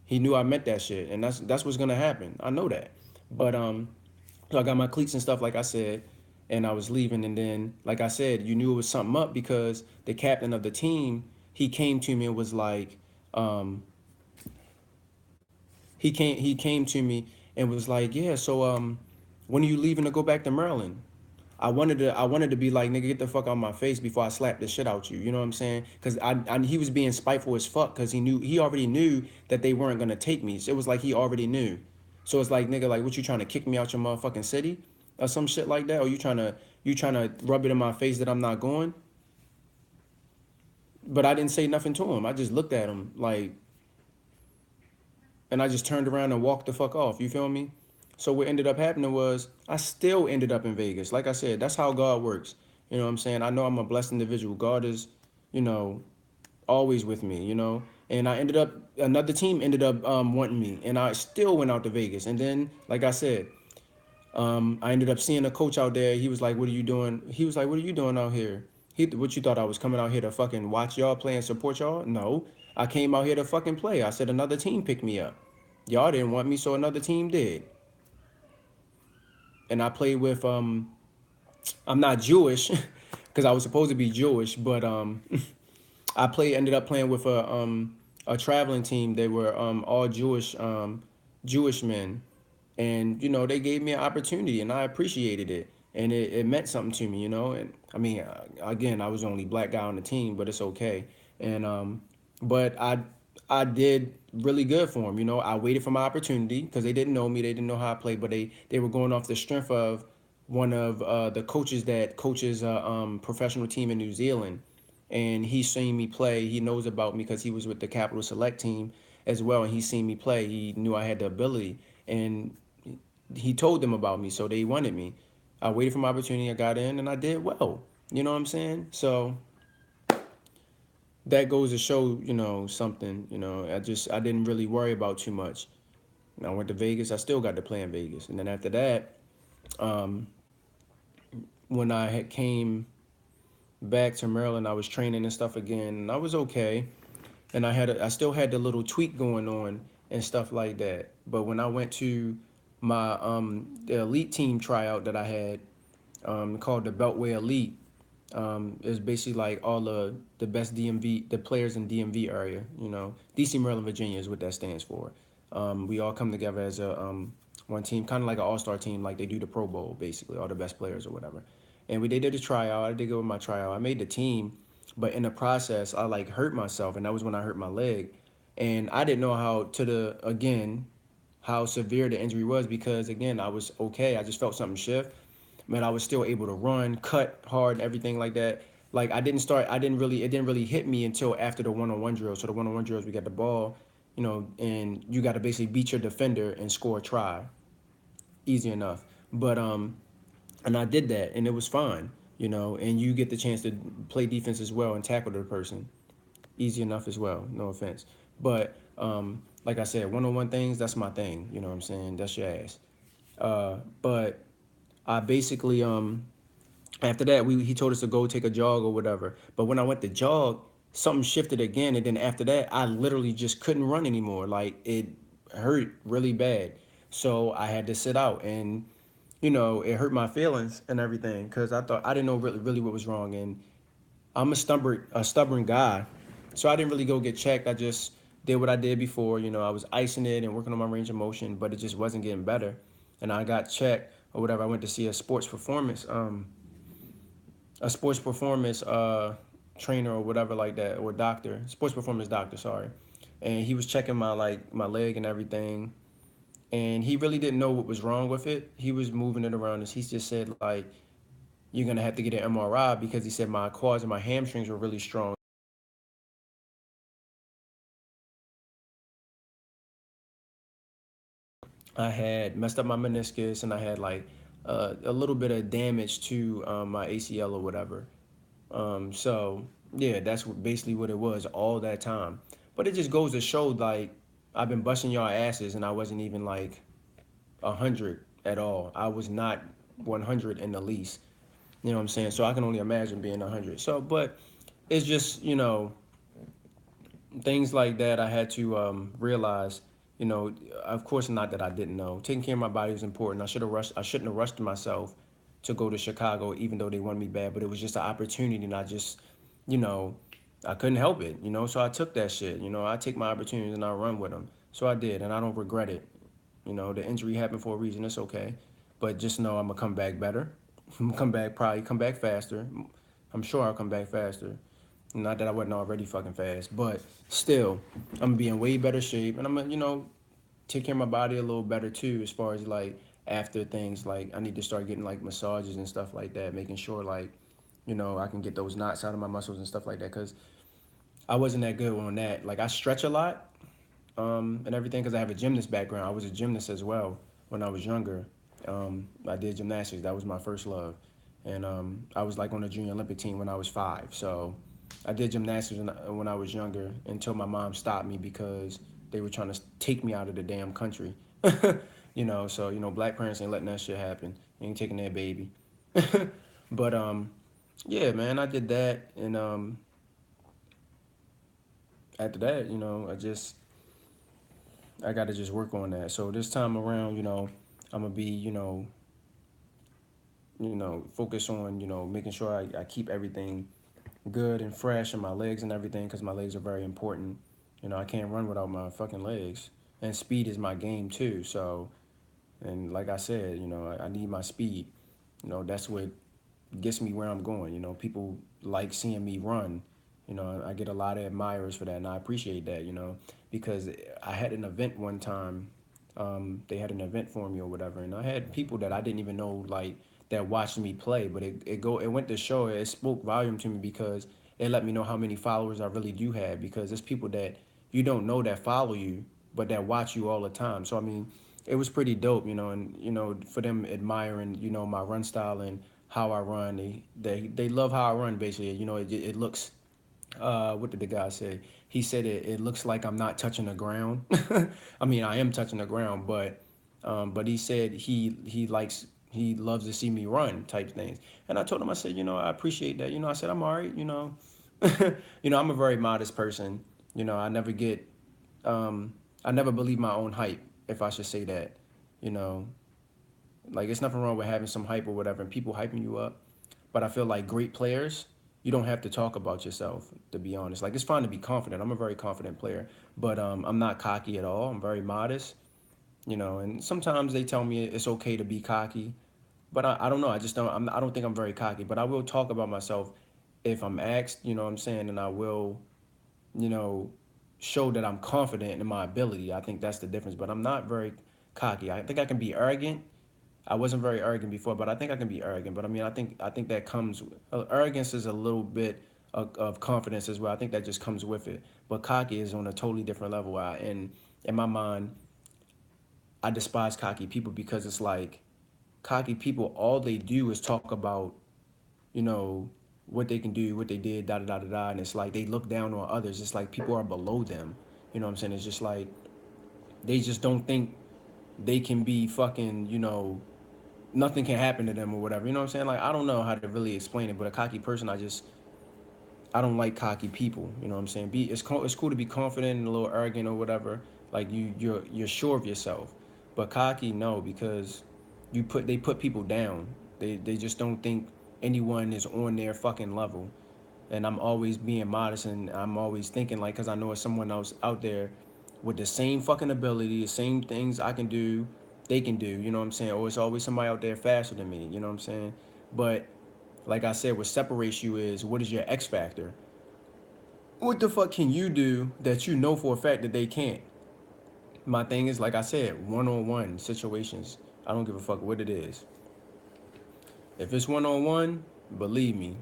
He knew I meant that shit, and that's what's gonna happen. I know that. But so I got my cleats and stuff like I said, and I was leaving, and then like I said, you knew it was something up because the captain of the team, he came to me and was like, um, he came to me and was like, yeah, so when are you leaving to go back to Maryland? I wanted to be like, nigga, get the fuck out of my face before I slap the shit out you. You know what I'm saying? Because he was being spiteful as fuck because he already knew that they weren't gonna take me. So it was like he already knew. So it's like, nigga, like what you trying to kick me out your motherfucking city or some shit like that? Or you trying to rub it in my face that I'm not going? But I didn't say nothing to him. I just looked at him like, and I just turned around and walked the fuck off. You feel me? So what ended up happening was I still ended up in Vegas. Like I said, that's how God works. You know what I'm saying? I know I'm a blessed individual. God is, you know, always with me, you know. And I ended up another team ended up wanting me, and I still went out to Vegas. And then, like I said, I ended up seeing a coach out there. He was like, "What are you doing?" He was like, "What are you doing out here?" What you thought I was coming out here to fucking watch y'all play and support y'all? No, I came out here to fucking play. I said another team picked me up. Y'all didn't want me, so another team did. And I played with I'm not Jewish, because I was supposed to be Jewish, but ended up playing with a traveling team. They were all Jewish men, and you know they gave me an opportunity, and I appreciated it, and it meant something to me, you know. And I mean, again, I was the only black guy on the team, but it's okay. And but I did really good for them, you know. I waited for my opportunity because they didn't know me, they didn't know how I played, but they were going off the strength of one of the coaches that coaches a professional team in New Zealand, and he's seen me play. He knows about me because he was with the Capital Select team as well, and he's seen me play. He knew I had the ability, and he told them about me, so they wanted me. I waited for my opportunity. I got in, and I did well. You know what I'm saying? So that goes to show, you know, something. You know, I didn't really worry about too much. And I went to Vegas. I still got to play in Vegas, and then after that, um, when I had came back to Maryland, I was training and stuff again, and I was okay. And I still had the little tweak going on, and stuff like that. But when I went to my the elite team tryout that I had, called the Beltway Elite, it was basically like all the best DMV, the players in DMV area. You know, DC, Maryland, Virginia is what that stands for. We all come together as a one team, kind of like an all-star team, like they do the Pro Bowl, basically, all the best players or whatever. And we did a tryout. I did go with my tryout. I made the team, but in the process, I like hurt myself, and that was when I hurt my leg. And I didn't know how to the again how severe the injury was because again I was okay. I just felt something shift. Man, I was still able to run, cut hard, and everything like that. Like I didn't really, it didn't really hit me until after the one-on-one drill. So the one-on-one drills, we got the ball, you know, and you got to basically beat your defender and score a try. Easy enough. But and I did that, and it was fine, you know. And you get the chance to play defense as well and tackle the person. Easy enough as well. No offense, but like I said, one-on-one things, that's my thing. You know what I'm saying? That's your ass. But I basically after that he told us to go take a jog or whatever. But when I went to jog, something shifted again, and then after that, I literally just couldn't run anymore. Like it hurt really bad, so I had to sit out, and you know it hurt my feelings and everything because I didn't know really what was wrong, and I'm a stubborn guy, so I didn't really go get checked. I just did what I did before. You know, I was icing it and working on my range of motion, but it just wasn't getting better, and I got checked or whatever. I went to see a sports performance trainer or whatever like that, or doctor, sports performance doctor, sorry. And he was checking my my leg and everything, and he really didn't know what was wrong with it. He was moving it around, and he just said like, "You're gonna have to get an MRI," because he said my quads and my hamstrings were really strong. I had messed up my meniscus, and I had like a little bit of damage to my ACL or whatever. So yeah, that's basically what it was all that time. But it just goes to show like I've been busting y'all asses, and I wasn't even like 100 at all. I was not 100 in the least. You know what I'm saying? So I can only imagine being 100. So, but it's just things like that I had to realize. Of course, not that I didn't know. Taking care of my body was important. I should have rushed. I shouldn't have rushed myself to go to Chicago, even though they wanted me bad. But it was just an opportunity, and you know, I couldn't help it. So I took that shit. I take my opportunities and I run with them. So I did, and I don't regret it. The injury happened for a reason. It's okay, but just know I'm gonna come back better. I'm gonna come back, probably come back faster. I'm sure I'll come back faster. Not that I wasn't already fucking fast, but still, I'm gonna be in way better shape, and I'm gonna, take care of my body a little better too, as far as like after things like I need to start getting like massages and stuff like that, making sure like, I can get those knots out of my muscles and stuff like that, cause I wasn't that good on that. Like I stretch a lot, and everything, cause I have a gymnast background. I was a gymnast as well when I was younger. I did gymnastics. That was my first love, and I was like on the junior Olympic team when I was 5. So I did gymnastics when I was younger until my mom stopped me because they were trying to take me out of the damn country. So black parents ain't letting that shit happen. They ain't taking their baby. But yeah, man, I did that, and after that, I got to just work on that. So this time around, I'm gonna be, focus on, making sure I keep everything good and fresh in my legs and everything, because my legs are very important. I can't run without my fucking legs, and speed is my game too. So, and like I said, I need my speed. That's what gets me where I'm going. People like seeing me run. I get a lot of admirers for that, and I appreciate that. Because I had an event one time. They had an event for me or whatever, and I had people that I didn't even know like that watched me play. But it went to show, it spoke volume to me, because it let me know how many followers I really do have. Because there's people that you don't know that follow you, but that watch you all the time. So I mean, it was pretty dope, and for them admiring, my run style and how I run. They love how I run. Basically, it looks. What did the guy say? He said it looks like I'm not touching the ground. I mean, I am touching the ground, but he said he loves to see me run type things. And I told him, I said, I appreciate that. I said I'm all right. I'm a very modest person. I never get I never believe my own hype, if I should say that. You know, like it's nothing wrong with having some hype or whatever, and people hyping you up. But I feel like great players, you don't have to talk about yourself, to be honest. Like it's fine to be confident. I'm a very confident player, but I'm not cocky at all. I'm very modest, you know. And sometimes they tell me it's okay to be cocky, but I don't know. I just don't. I don't think I'm very cocky. But I will talk about myself if I'm asked. You know what I'm saying, and I will, you know, show that I'm confident in my ability. I think that's the difference. But I'm not very cocky. I think I can be arrogant. I wasn't very arrogant before, but I think I can be arrogant. But I mean, I think that comes arrogance is a little bit of confidence as well. I think that just comes with it. But cocky is on a totally different level. And in my mind, I despise cocky people because it's like cocky people. All they do is talk about, you know, what they can do, what they did, da da da da da, and it's like they look down on others. It's like people are below them. You know what I'm saying? It's just like they just don't think they can be fucking, you know, nothing can happen to them or whatever. You know what I'm saying? Like I don't know how to really explain it, but a cocky person, I don't like cocky people. You know what I'm saying? It's cool to be confident and a little arrogant or whatever. Like you're sure of yourself, but cocky no, because they put people down. They just don't think anyone is on their fucking level. And I'm always being modest, and I'm always thinking like, cause I know it's someone else out there with the same fucking ability, the same things I can do, they can do. You know what I'm saying? Or it's always somebody out there faster than me. You know what I'm saying? But like I said, what separates you is what is your X factor. What the fuck can you do that you know for a fact that they can't? My thing is, like I said, one on one situations. I don't give a fuck what it is. If it's one on one, believe me,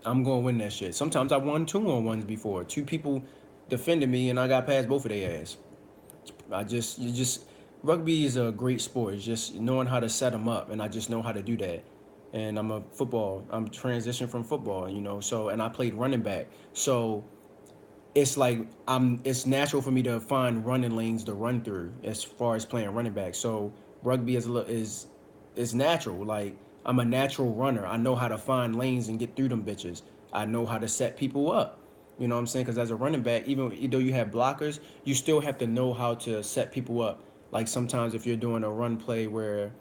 I'm gonna win that shit. Sometimes I won two on ones before. Two people defended me and I got past both of their ass. You just, rugby is a great sport. It's just knowing how to set them up, and I just know how to do that. And I'm transitioned from football, you know, so, and I played running back. So it's like it's natural for me to find running lanes to run through as far as playing running back. So rugby is natural. Like I'm a natural runner. I know how to find lanes and get through them bitches. I know how to set people up. You know what I'm saying? Because as a running back, even though you have blockers, you still have to know how to set people up. Like sometimes if you're doing a run play where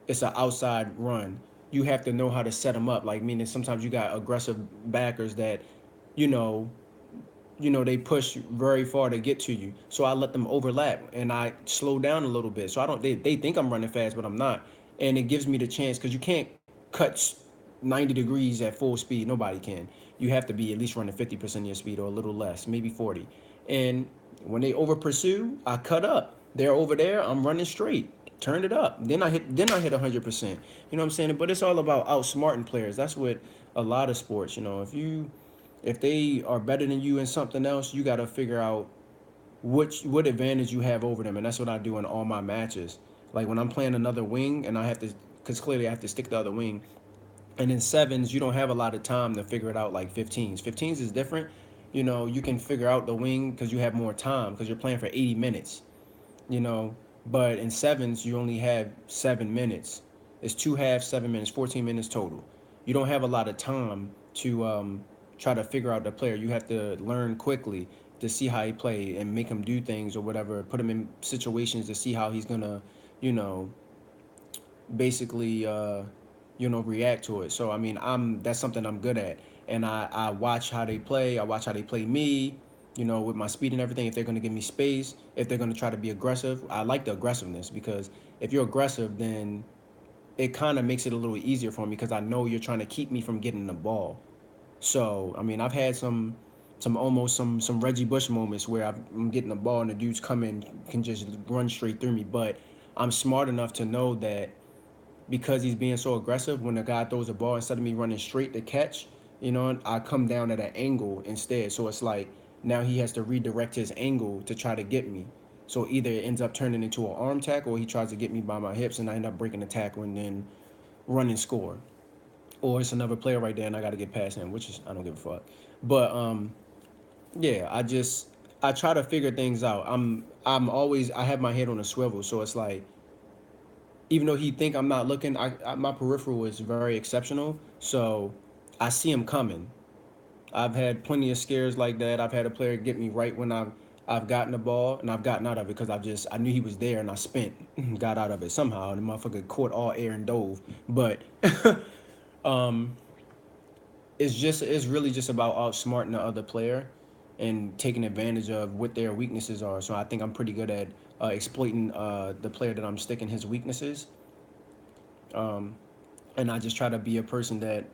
it's an outside run, you have to know how to set them up. Like meaning sometimes you got aggressive backers that, you know, they push very far to get to you. So I let them overlap and I slow down a little bit. So I don't they think I'm running fast, but I'm not. And it gives me the chance because you can't cut 90 degrees at full speed. Nobody can. You have to be at least running 50% of your speed or a little less, maybe 40. And when they over pursue, I cut up. They're over there, I'm running straight. Turned it up. Then I hit 100%. You know what I'm saying? But it's all about outsmarting players. That's what a lot of sports, if they are better than you in something else, you got to figure out what advantage you have over them, and that's what I do in all my matches. Like when I'm playing another wing, and I have to, because clearly I have to stick the other wing. And in sevens, you don't have a lot of time to figure it out like 15s. 15s is different. You can figure out the wing because you have more time because you're playing for 80 minutes. You know, but in sevens, you only have 7 minutes. It's two halves, 7 minutes, 14 minutes total. You don't have a lot of time to try to figure out the player. You have to learn quickly to see how he play and make him do things or whatever. Put him in situations to see how he's gonna, you know, basically, react to it. So I mean, that's something I'm good at, and I watch how they play. I watch how they play me. With my speed and everything. If they're gonna give me space, if they're gonna try to be aggressive, I like the aggressiveness because if you're aggressive, then it kind of makes it a little easier for me because I know you're trying to keep me from getting the ball. So I mean, I've had some Reggie Bush moments where I'm getting the ball and the dudes coming can just run straight through me. But I'm smart enough to know that because he's being so aggressive, when the guy throws the ball, instead of me running straight to catch, I come down at an angle instead. So it's like now he has to redirect his angle to try to get me. So either it ends up turning into an arm tackle or he tries to get me by my hips and I end up breaking the tackle and then run and score. Or it's another player right there and I got to get past him, which is, I don't give a fuck. But yeah, I try to figure things out. I have my head on a swivel, so it's like even though he think I'm not looking, my peripheral is very exceptional. So I see him coming. I've had plenty of scares like that. I've had a player get me right when I've gotten the ball and I've gotten out of it because I knew he was there and I got out of it somehow. And the motherfucker caught all air and dove. But um, it's really just about outsmarting the other player and taking advantage of what their weaknesses are. So I think I'm pretty good at exploiting the player that I'm sticking his weaknesses. Um, and I just try to be a person that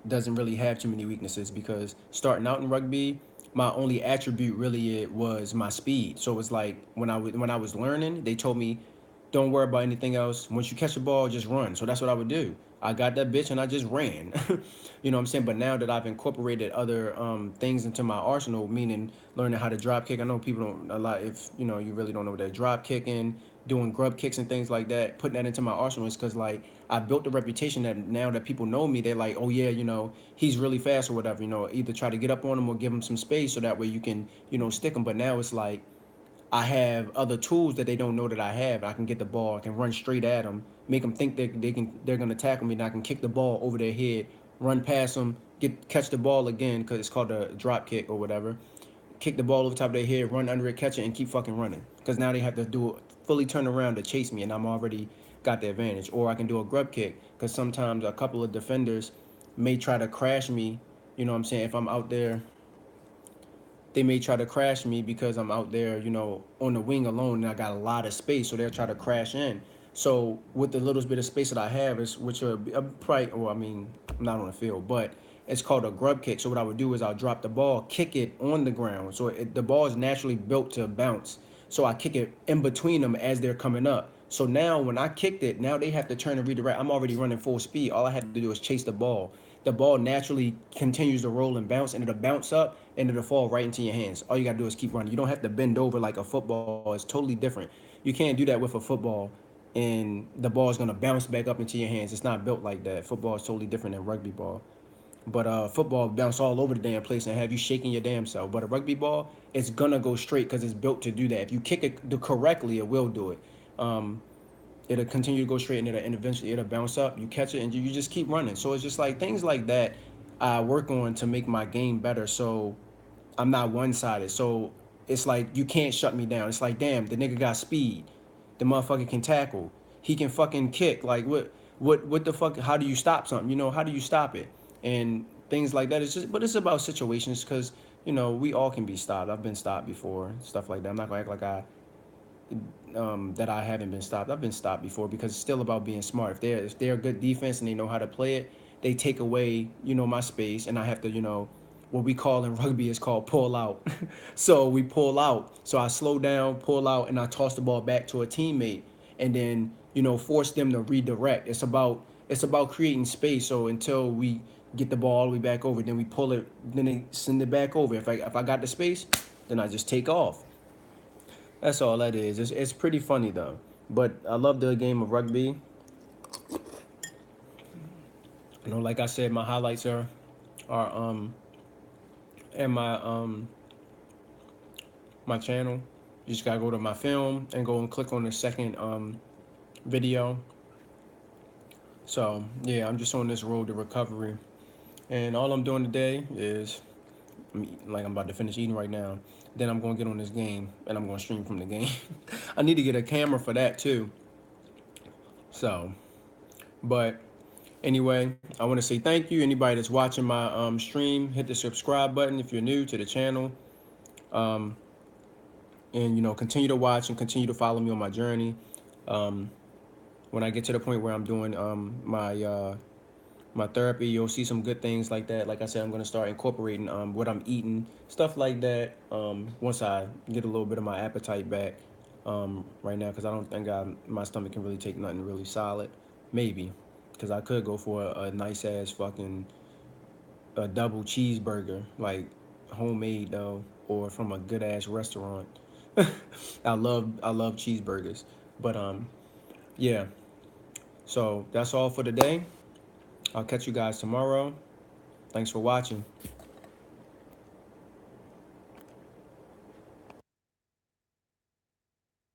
doesn't really have too many weaknesses because starting out in rugby, my only attribute really it was my speed. So it was like when I was learning, they told me, don't worry about anything else. Once you catch the ball, just run. So that's what I would do. I got that bitch and I just ran. You know what I'm saying? But now that I've incorporated other things into my arsenal, meaning learning how to drop kick. I know people don't a lot if you really don't know what they're drop kicking, doing grub kicks and things like that. Putting that into my arsenal is because like I built a reputation that now that people know me, they're like, oh yeah, he's really fast or whatever. Either try to get up on him or give him some space so that way you can stick him. But now it's like I have other tools that they don't know that I have. I can get the ball, I can run straight at them, make them think they're gonna tackle me, and I can kick the ball over their head, run past them, catch the ball again because it's called a drop kick or whatever. Kick the ball over top of their head, run under it, catch it, and keep fucking running. Because now they have to do it fully turn around to chase me, and I'm already got the advantage. Or I can do a grub kick because sometimes a couple of defenders may try to crash me. You know what I'm saying? If I'm out there they may try to crash me because I'm out there, on the wing alone and I got a lot of space, so they'll try to crash in. So with the little bit of space that I have is which are probably well, I mean, I'm not on the field, but it's called a grub kick. So what I would do is I'll drop the ball, kick it on the ground. So the ball is naturally built to bounce. So I kick it in between them as they're coming up. So now when I kicked it, now they have to turn and redirect. I'm already running full speed. All I have to do is chase the ball. The ball naturally continues to roll and bounce, and it'll bounce up and it'll fall right into your hands. All you gotta do is keep running. You don't have to bend over like a football. It's totally different. You can't do that with a football, and the ball is gonna bounce back up into your hands. It's not built like that. Football is totally different than rugby ball. But football bounce all over the damn place and have you shaking your damn self. But a rugby ball, it's gonna go straight because it's built to do that. If you kick it correctly, it will do it. Um, it'll continue to go straight and eventually it'll bounce up. You catch it and you just keep running. So it's just like things like that I work on to make my game better. So I'm not one sided. So it's like you can't shut me down. It's like damn, the nigga got speed. The motherfucker can tackle. He can fucking kick. Like what the fuck? How do you stop something? How do you stop it? And things like that. But it's about situations because we all can be stopped. I've been stopped before, stuff like that. I'm not gonna act like that I haven't been stopped. I've been stopped before because it's still about being smart. If they're a good defense and they know how to play it, they take away my space and I have to what we call in rugby is called pull out. So we pull out. So I slow down, pull out, and I toss the ball back to a teammate, and then force them to redirect. It's about creating space. So until we get the ball all the way back over, then we pull it, then they send it back over. If I got the space, then I just take off. That's all that is. It's pretty funny though. But I love the game of rugby. Like I said, my highlights are and my channel. You just gotta go to my film and go and click on the second video. So yeah, I'm just on this road to recovery. And all I'm doing today is I'm about to finish eating right now. Then I'm gonna get on this game and I'm gonna stream from the game. I need to get a camera for that too. So, but anyway, I want to say thank you. Anybody that's watching my stream, hit the subscribe button if you're new to the channel. And continue to watch and continue to follow me on my journey. When I get to the point where I'm doing my therapy, you'll see some good things like that. Like I said, I'm going to start incorporating what I'm eating, stuff like that, once I get a little bit of my appetite back right now, because I don't think my stomach can really take nothing really solid. Maybe, because I could go for a nice-ass fucking double cheeseburger, like homemade, though, or from a good-ass restaurant. I love cheeseburgers. But, yeah. So, that's all for today. I'll catch you guys tomorrow. Thanks for watching.